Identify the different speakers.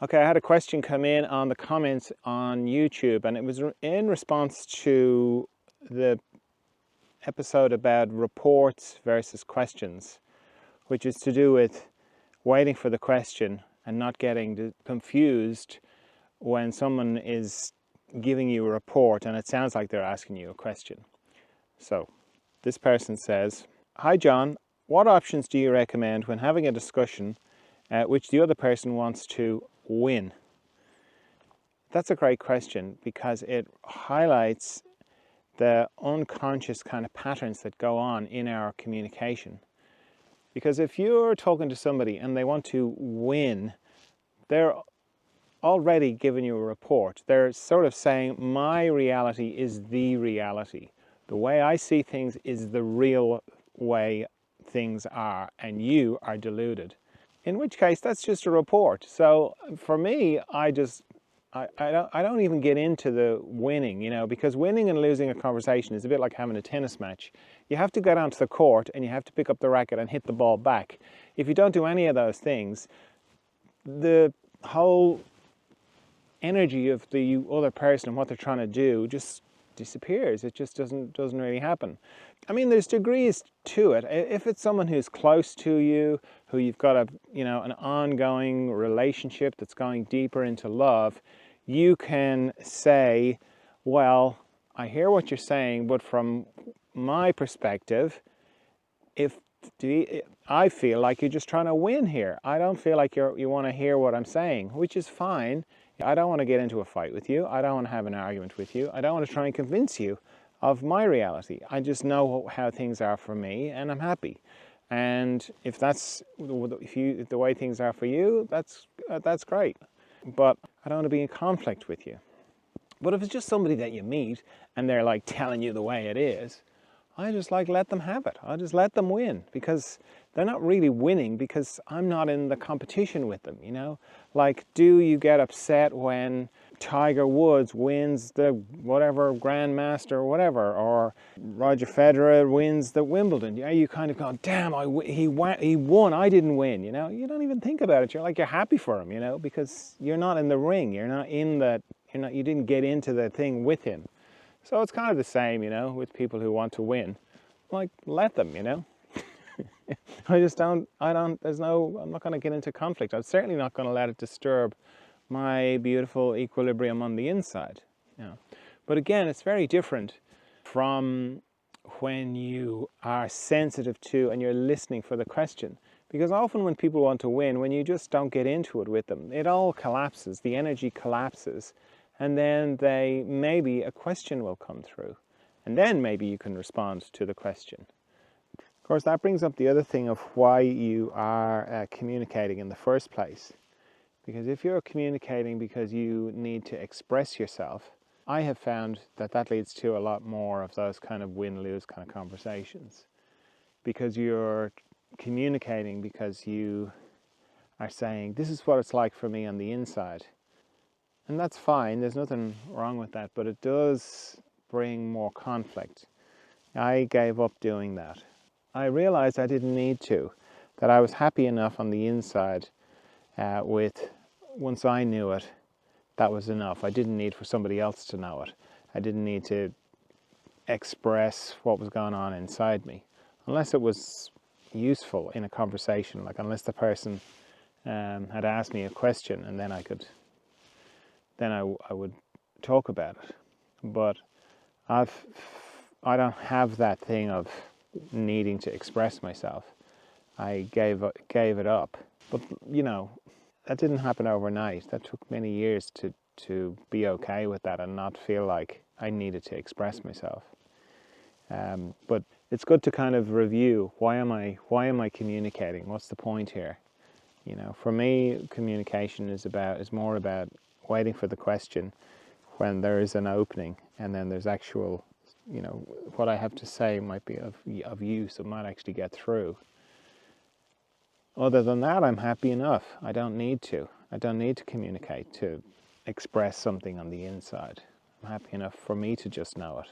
Speaker 1: Okay, I had a question come in on the comments on YouTube, and it was in response to the episode about reports versus questions, which is to do with waiting for the question and not getting confused when someone is giving you a report and it sounds like they're asking you a question. So this person says, "Hi John, what options do you recommend when having a discussion which the other person wants to win?" That's a great question because it highlights the unconscious kind of patterns that go on in our communication. Because if you're talking to somebody and they want to win, they're already giving you a report. They're sort of saying, my reality is the reality. The way I see things is the real way things are, and you are deluded. In which case, that's just a report. So for me, I don't even get into the winning, because winning and losing a conversation is a bit like having a tennis match. You have to get onto the court and you have to pick up the racket and hit the ball back. If you don't do any of those things, the whole energy of the other person and what they're trying to do just disappears. It just doesn't really happen. I mean, there's degrees to it. If it's someone who's close to you, who you've got an ongoing relationship that's going deeper into love, you can say, well, I hear what you're saying, but from my perspective, I feel like you're just trying to win here. I don't feel like you want to hear what I'm saying, which is fine. I don't want to get into a fight with you. I don't want to have an argument with you. I don't want to try and convince you of my reality. I just know how things are for me, and I'm happy. And if that's the way things are for you, that's great. But I don't want to be in conflict with you. But if it's just somebody that you meet and they're like telling you the way it is, I just let them have it. I just let them win, because they're not really winning because I'm not in the competition with them, Like, do you get upset when Tiger Woods wins the whatever Grandmaster or whatever, or Roger Federer wins the Wimbledon? Yeah, you kind of go, damn, he won, I didn't win, You don't even think about it. You're happy for him, because you're not in the ring. You're not in that, you didn't get into the thing with him. So it's kind of the same, with people who want to win. Like, let them, I'm not going to get into conflict. I'm certainly not going to let it disturb my beautiful equilibrium on the inside. But again, it's very different from when you are sensitive to and you're listening for the question. Because often when people want to win, when you just don't get into it with them, it all collapses, the energy collapses, and then maybe a question will come through. And then maybe you can respond to the question. Of course, that brings up the other thing of why you are communicating in the first place. Because if you're communicating because you need to express yourself, I have found that leads to a lot more of those kind of win-lose kind of conversations. Because you're communicating because you are saying, this is what it's like for me on the inside. And that's fine, there's nothing wrong with that, but it does bring more conflict. I gave up doing that. I realized I didn't need to, that I was happy enough on the inside once I knew it, that was enough. I didn't need for somebody else to know it. I didn't need to express what was going on inside me, unless it was useful in a conversation, like unless the person had asked me a question and then I would talk about it. But I don't have that thing of needing to express myself. I gave it up. But that didn't happen overnight. That took many years to be okay with that and not feel like I needed to express myself. But it's good to kind of review, why am I communicating? What's the point here? For me, communication is more about waiting for the question when there is an opening, and then there's actual, what I have to say might be of use, it might actually get through. Other than that, I'm happy enough. I don't need to communicate to express something on the inside. I'm happy enough for me to just know it.